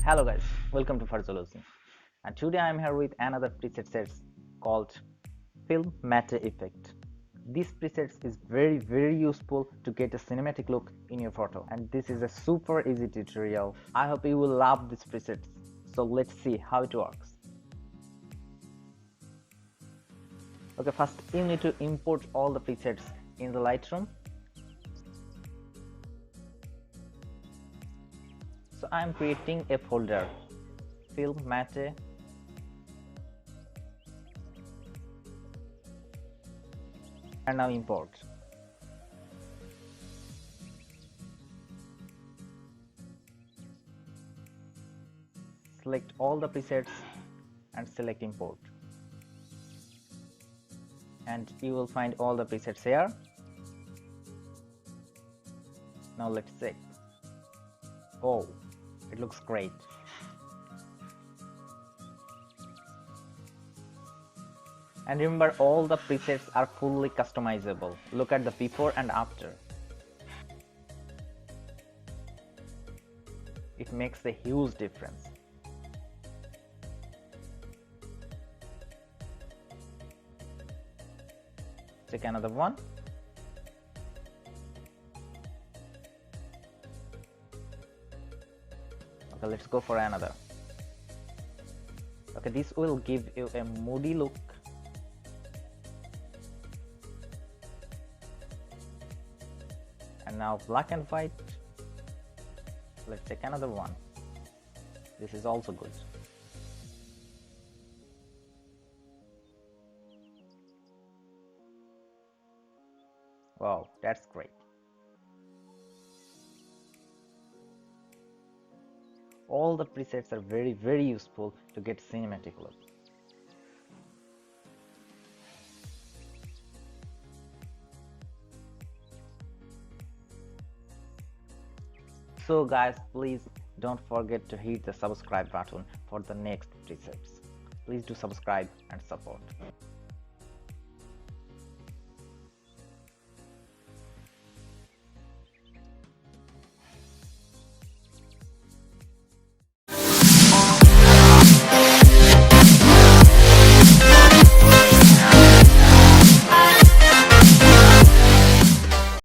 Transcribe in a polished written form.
Hello guys, welcome to Farzzology, and today I am here with another preset set called Film Matte Effect. This preset is very useful to get a cinematic look in your photo, and this is a super easy tutorial. I hope you will love this preset. So let's see how it works. Okay, first you need to import all the presets in the Lightroom. So I am creating a folder, Film Matte, and now import. Select all the presets and select import, and you will find all the presets here. Now let's check. Oh, it looks great. And remember, all the presets are fully customizable. Look at the before and after. It makes a huge difference. Check another one. Okay, let's go for another. Okay, this will give you a moody look. And now black and white. Let's check another one. This is also good. Wow, that's great. All the presets are very useful to get cinematic look. So guys, please don't forget to hit the subscribe button for the next presets. Please do subscribe and support.